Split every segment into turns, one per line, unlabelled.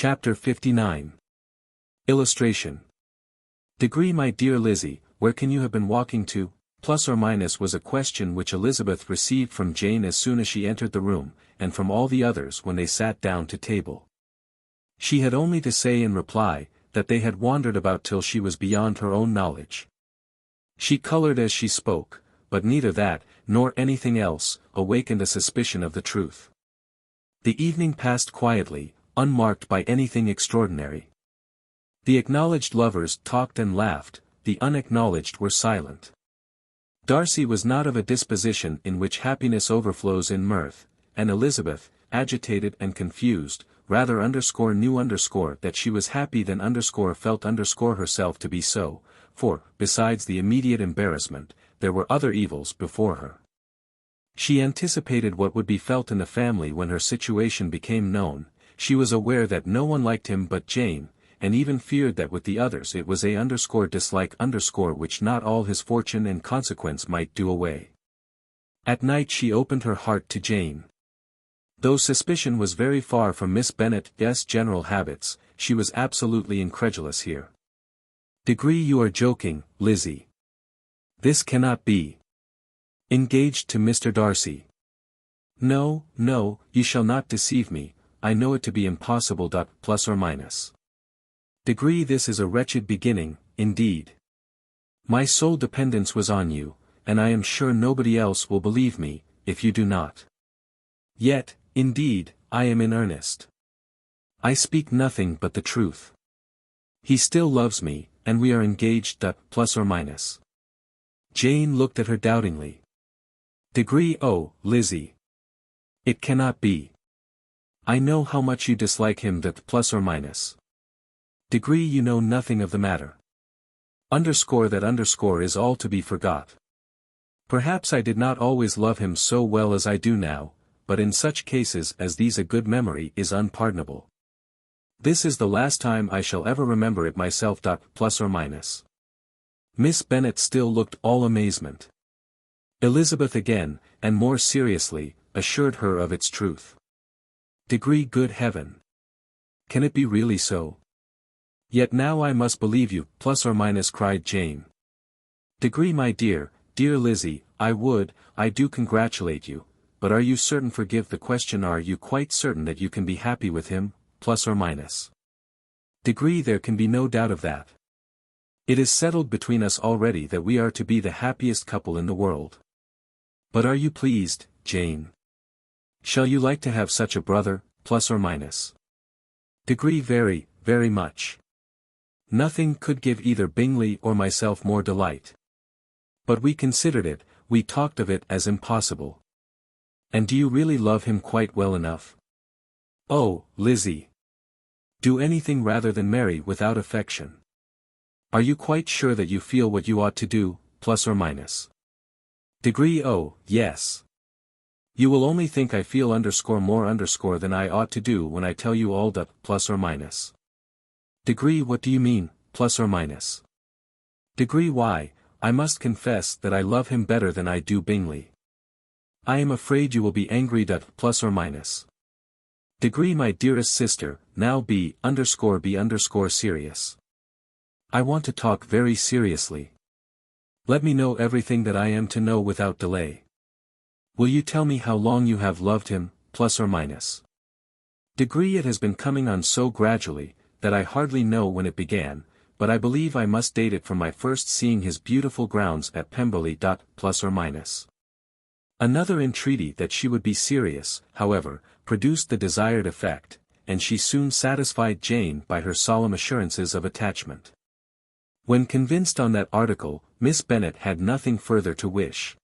Chapter 59. Illustration. Degree My dear Lizzie, where can you have been walking to? Plus or minus was a question which Elizabeth received from Jane as soon as she entered the room, and from all the others when they sat down to table. She had only to say in reply, that they had wandered about till she was beyond her own knowledge. She colored as she spoke, but neither that, nor anything else, awakened a suspicion of the truth. The evening passed quietly, unmarked by anything extraordinary. The acknowledged lovers talked and laughed, the unacknowledged were silent. Darcy was not of a disposition in which happiness overflows in mirth, and Elizabeth, agitated and confused, rather knew that she was happy than felt herself to be so, for, besides the immediate embarrassment, there were other evils before her. She anticipated what would be felt in the family when her situation became known. She was aware that no one liked him but Jane, and even feared that with the others it was a dislike which not all his fortune and consequence might do away. At night she opened her heart to Jane. Though suspicion was very far from Miss Bennet's general habits, she was absolutely incredulous here. Degree you are joking, Lizzie. This cannot be. Engaged to Mr. Darcy. No, no, you shall not deceive me, I know it to be impossible. Plus or minus. Degree this is a wretched beginning, indeed. My sole dependence was on you, and I am sure nobody else will believe me, if you do not. Yet, indeed, I am in earnest. I speak nothing but the truth. He still loves me, and we are engaged. Plus or minus. Jane looked at her doubtingly. Degree oh, Lizzie. It cannot be. I know how much you dislike him. Plus or minus. Degree you know nothing of the matter. That is all to be forgot. Perhaps I did not always love him so well as I do now, but in such cases as these a good memory is unpardonable. This is the last time I shall ever remember it myself. Plus or minus. Miss Bennet still looked all amazement. Elizabeth again, and more seriously, assured her of its truth. Degree good heaven. Can it be really so? Yet now I must believe you. Plus or minus cried Jane. Degree my dear Lizzie, I do congratulate you, but are you certain? Forgive the question, are you quite certain that you can be happy with him? Plus or minus. Degree there can be no doubt of that. It is settled between us already that we are to be the happiest couple in the world. But are you pleased, Jane? Shall you like to have such a brother? Plus or minus. Degree very, very much. Nothing could give either Bingley or myself more delight. But we considered it, we talked of it as impossible. And do you really love him quite well enough? Oh, Lizzie! Do anything rather than marry without affection. Are you quite sure that you feel what you ought to do? Plus or minus. Degree oh, yes. You will only think I feel more than I ought to do when I tell you all. Plus or minus. Degree what do you mean? Plus or minus. Degree why, I must confess that I love him better than I do Bingley. I am afraid you will be angry. Plus or minus. Degree my dearest sister, now be serious. I want to talk very seriously. Let me know everything that I am to know without delay. Will you tell me how long you have loved him? Plus or minus. Degree it has been coming on so gradually, that I hardly know when it began, but I believe I must date it from my first seeing his beautiful grounds at Pemberley. Plus or minus. Another entreaty that she would be serious, however, produced the desired effect, and she soon satisfied Jane by her solemn assurances of attachment. When convinced on that article, Miss Bennet had nothing further to wish.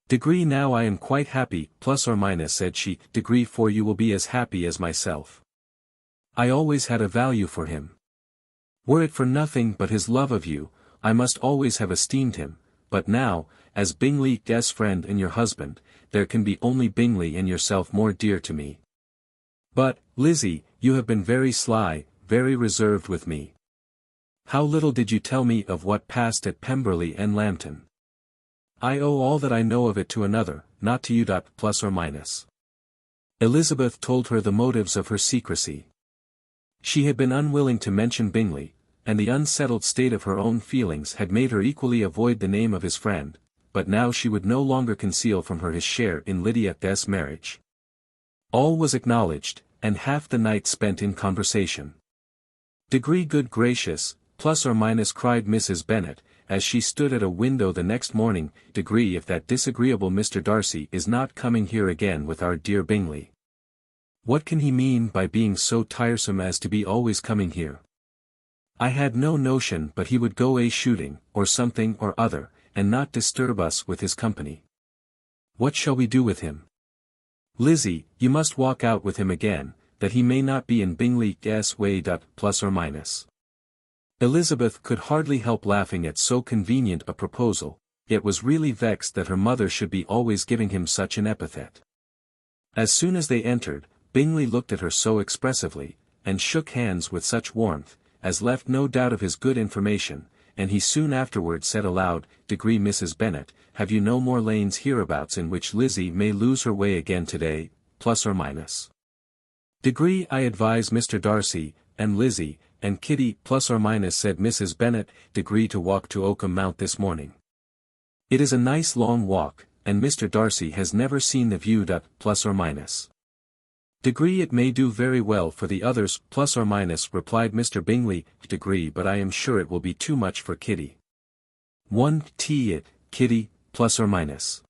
Degree now I am quite happy. Plus or minus said she. Degree for you will be as happy as myself. I always had a value for him. Were it for nothing but his love of you, I must always have esteemed him, but now, as Bingley's friend and your husband, there can be only Bingley and yourself more dear to me. But, Lizzie, you have been very sly, very reserved with me. How little did you tell me of what passed at Pemberley and Lambton. I owe all that I know of it to another, not to you. Plus or minus. Elizabeth told her the motives of her secrecy. She had been unwilling to mention Bingley, and the unsettled state of her own feelings had made her equally avoid the name of his friend, but now she would no longer conceal from her his share in Lydia's marriage. All was acknowledged, and half the night spent in conversation. "Degree good gracious, plus or minus," cried Mrs. Bennet, as she stood at a window the next morning, "degree if that disagreeable Mr. Darcy is not coming here again with our dear Bingley. What can he mean by being so tiresome as to be always coming here? I had no notion but he would go shooting, or something or other, and not disturb us with his company. What shall we do with him? Lizzie, you must walk out with him again, that he may not be in Bingley's way. Plus or minus." Elizabeth could hardly help laughing at so convenient a proposal, yet was really vexed that her mother should be always giving him such an epithet. As soon as they entered, Bingley looked at her so expressively, and shook hands with such warmth, as left no doubt of his good information, and he soon afterward said aloud, "Degree Mrs. Bennet, have you no more lanes hereabouts in which Lizzie may lose her way again today, plus or minus?" "Degree I advise Mr. Darcy, and Lizzie, and Kitty, plus or minus," said Mrs. Bennet, "degree to walk to Oakham Mount this morning. It is a nice long walk, and Mr. Darcy has never seen the view. Plus or minus." "Degree it may do very well for the others, plus or minus," replied Mr. Bingley, "degree but I am sure it will be too much for Kitty." It, Kitty, plus or minus.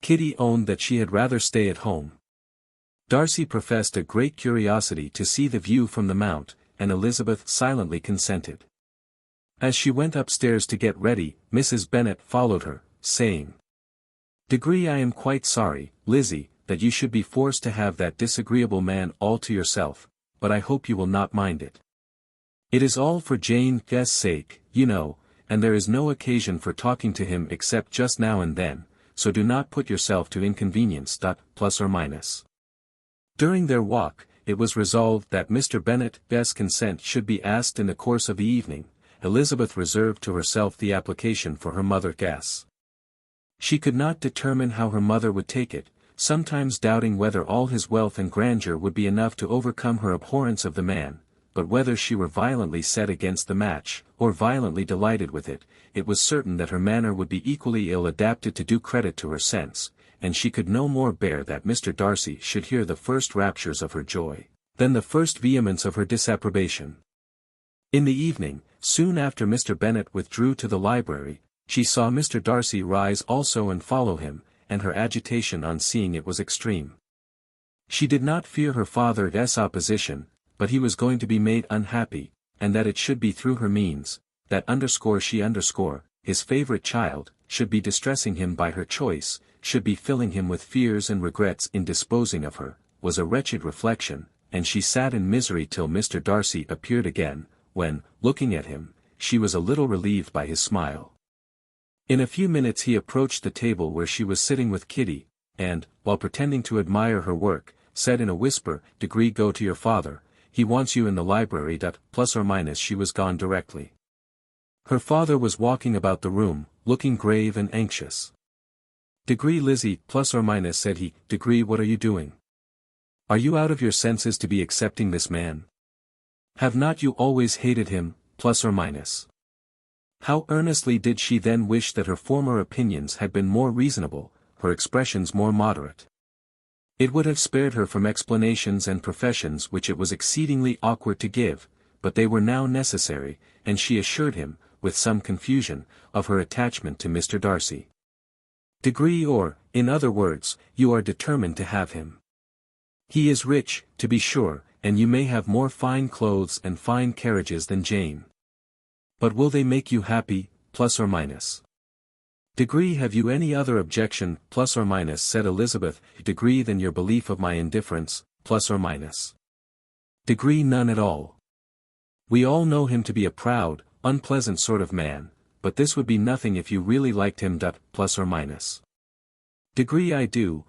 Kitty owned that she had rather stay at home. Darcy professed a great curiosity to see the view from the Mount, and Elizabeth silently consented. As she went upstairs to get ready, Mrs. Bennet followed her, saying, "Degree I am quite sorry, Lizzie, that you should be forced to have that disagreeable man all to yourself, but I hope you will not mind it. It is all for Jane's sake, you know, and there is no occasion for talking to him except just now and then, so do not put yourself to inconvenience. Plus or minus." During their walk, it was resolved that Mr. Bennet's consent should be asked in the course of the evening. Elizabeth reserved to herself the application for her mother's. She could not determine how her mother would take it, sometimes doubting whether all his wealth and grandeur would be enough to overcome her abhorrence of the man, but whether she were violently set against the match, or violently delighted with it, it was certain that her manner would be equally ill adapted to do credit to her sense, and she could no more bear that Mr. Darcy should hear the first raptures of her joy, than the first vehemence of her disapprobation. In the evening, soon after Mr. Bennet withdrew to the library, she saw Mr. Darcy rise also and follow him, and her agitation on seeing it was extreme. She did not fear her father's opposition, but he was going to be made unhappy, and that it should be through her means, that his favourite child, should be distressing him by her choice, should be filling him with fears and regrets in disposing of her, was a wretched reflection, and she sat in misery till Mr. Darcy appeared again, when, looking at him, she was a little relieved by his smile. In a few minutes he approached the table where she was sitting with Kitty, and, while pretending to admire her work, said in a whisper, "Degree go to your father, he wants you in the library." Plus or minus she was gone directly. Her father was walking about the room, looking grave and anxious. "Degree Lizzie, plus or minus," said he, "degree what are you doing? Are you out of your senses to be accepting this man? Have not you always hated him, plus or minus?" How earnestly did she then wish that her former opinions had been more reasonable, her expressions more moderate. It would have spared her from explanations and professions which it was exceedingly awkward to give, but they were now necessary, and she assured him, with some confusion, of her attachment to Mr. Darcy. "Degree or, in other words, you are determined to have him. He is rich, to be sure, and you may have more fine clothes and fine carriages than Jane. But will they make you happy, plus or minus?" "Degree have you any other objection, plus or minus," said Elizabeth, "degree than your belief of my indifference, plus or minus?" "Degree none at all. We all know him to be a proud, unpleasant sort of man, but this would be nothing if you really liked him. Plus or minus?" "Degree I do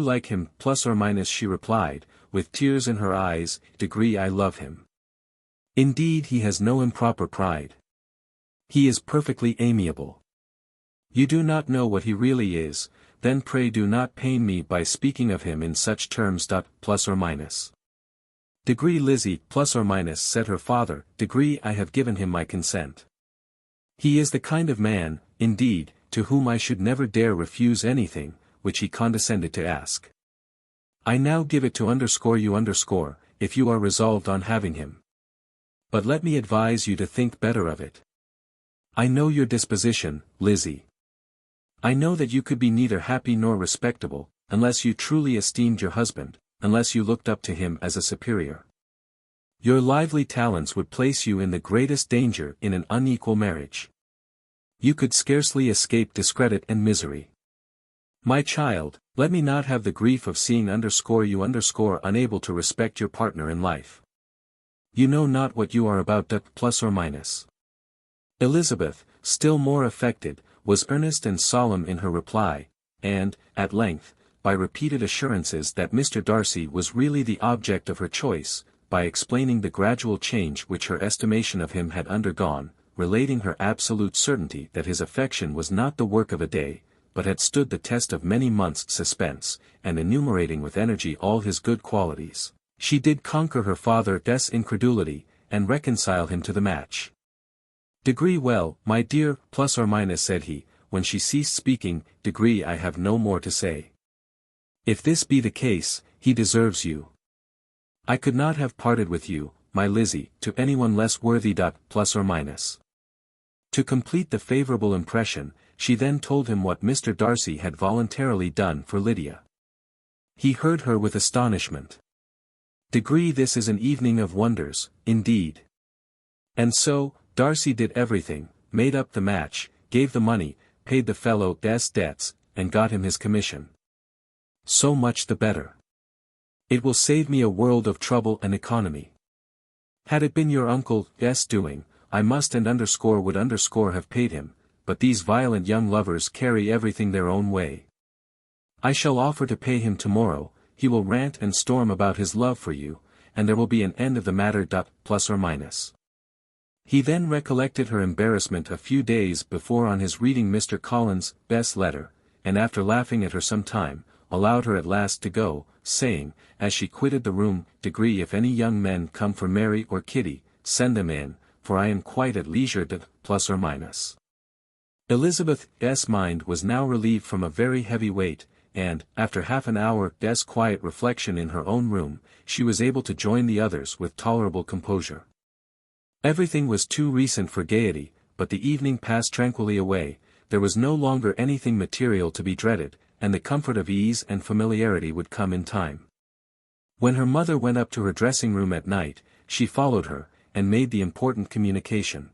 like him, plus or minus," she replied, with tears in her eyes, "degree I love him. Indeed he has no improper pride. He is perfectly amiable. You do not know what he really is, then pray do not pain me by speaking of him in such terms. Plus or minus?" Degree Lizzie, plus or minus, said her father. Degree I have given him my consent. He is the kind of man, indeed, to whom I should never dare refuse anything, which he condescended to ask. I now give it to underscore you underscore, if you are resolved on having him. But let me advise you to think better of it. I know your disposition, Lizzie. I know that you could be neither happy nor respectable, unless you truly esteemed your husband, unless you looked up to him as a superior. Your lively talents would place you in the greatest danger in an unequal marriage. You could scarcely escape discredit and misery. My child, let me not have the grief of seeing underscore you underscore unable to respect your partner in life. You know not what you are about. Plus or minus. Elizabeth, still more affected, was earnest and solemn in her reply, and, at length, by repeated assurances that Mr. Darcy was really the object of her choice, by explaining the gradual change which her estimation of him had undergone, relating her absolute certainty that his affection was not the work of a day, but had stood the test of many months' suspense, and enumerating with energy all his good qualities, she did conquer her father's incredulity, and reconcile him to the match. Degree well, my dear, plus or minus, said he, when she ceased speaking. Degree I have no more to say. If this be the case, he deserves you. I could not have parted with you, my Lizzie, to anyone less worthy. Plus or minus. To complete the favorable impression, she then told him what Mr. Darcy had voluntarily done for Lydia. He heard her with astonishment. Degree this is an evening of wonders, indeed. And so, Darcy did everything, made up the match, gave the money, paid the fellow's debts, and got him his commission. So much the better. It will save me a world of trouble and economy. Had it been your uncle's doing, I must and underscore would underscore have paid him, but these violent young lovers carry everything their own way. I shall offer to pay him tomorrow, he will rant and storm about his love for you, and there will be an end of the matter. Plus or minus. He then recollected her embarrassment a few days before on his reading Mr. Collins's best letter, and after laughing at her some time, allowed her at last to go, saying, as she quitted the room, Degree if any young men come for Mary or Kitty, send them in, for I am quite at leisure. Plus or minus. Elizabeth's mind was now relieved from a very heavy weight, and, after half an hour's quiet reflection in her own room, she was able to join the others with tolerable composure. Everything was too recent for gaiety, but the evening passed tranquilly away. There was no longer anything material to be dreaded, and the comfort of ease and familiarity would come in time. When her mother went up to her dressing-room at night, she followed her, and made the important communication.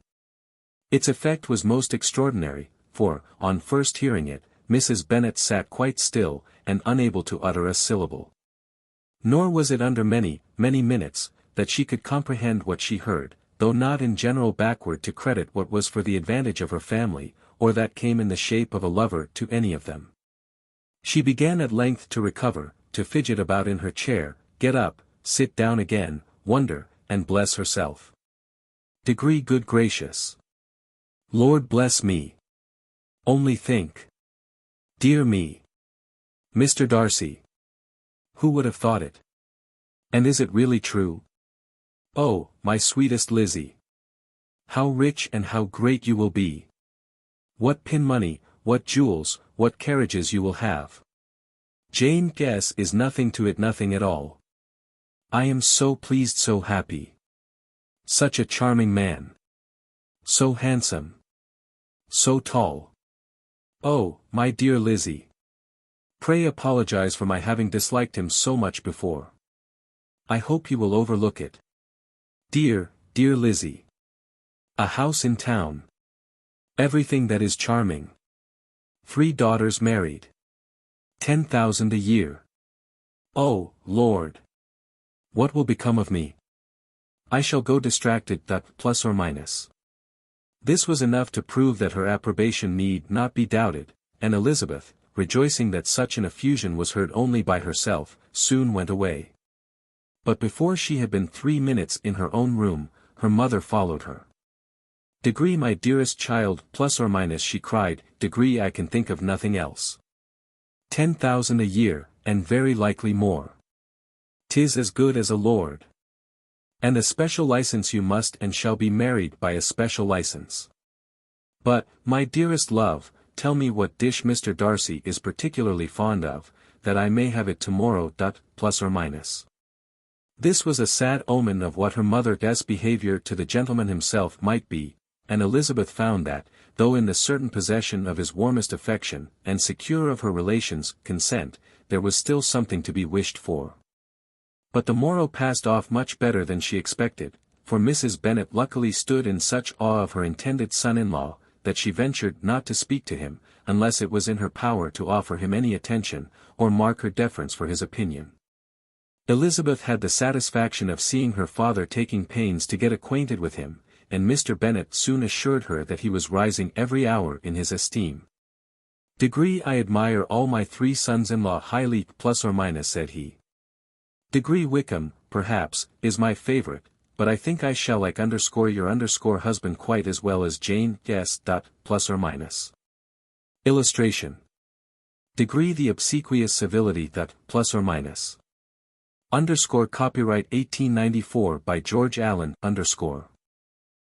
Its effect was most extraordinary, for, on first hearing it, Mrs. Bennet sat quite still, and unable to utter a syllable. Nor was it under many, many minutes, that she could comprehend what she heard, though not in general backward to credit what was for the advantage of her family, or that came in the shape of a lover to any of them. She began at length to recover, to fidget about in her chair, get up, sit down again, wonder, and bless herself. Degree good gracious. Lord bless me. Only think. Dear me. Mr. Darcy. Who would have thought it? And is it really true? Oh, my sweetest Lizzie. How rich and how great you will be. What pin money, what jewels, what carriages you will have. Jane guess is nothing to it, nothing at all. I am so pleased, so happy. Such a charming man. So handsome. So tall. Oh, my dear Lizzie. Pray apologize for my having disliked him so much before. I hope you will overlook it. Dear, dear Lizzie. A house in town. Everything that is charming. 3 daughters married. 10,000 a year. Oh, Lord. What will become of me? I shall go distracted. Plus or minus. This was enough to prove that her approbation need not be doubted, and Elizabeth, rejoicing that such an effusion was heard only by herself, soon went away. But before she had been 3 minutes in her own room, her mother followed her. Degree my dearest child, plus or minus, she cried, Degree I can think of nothing else. 10,000 a year, and very likely more. 'Tis as good as a lord. And a special license you must and shall be married by a special license. But, my dearest love, tell me what dish Mr. Darcy is particularly fond of, that I may have it tomorrow. Plus or minus. This was a sad omen of what her mother's behavior to the gentleman himself might be, and Elizabeth found that, though in the certain possession of his warmest affection, and secure of her relations' consent, there was still something to be wished for. But the morrow passed off much better than she expected, for Mrs. Bennet luckily stood in such awe of her intended son-in-law, that she ventured not to speak to him, unless it was in her power to offer him any attention, or mark her deference for his opinion. Elizabeth had the satisfaction of seeing her father taking pains to get acquainted with him, and Mr. Bennet soon assured her that he was rising every hour in his esteem. I admire all my 3 sons-in-law highly. Plus or minus, said he. Wickham, perhaps, is my favorite, but I think I shall like your husband quite as well as Jane. Yes. Plus or minus. Illustration. The obsequious civility. Plus or minus. Copyright 1894 by George Allen.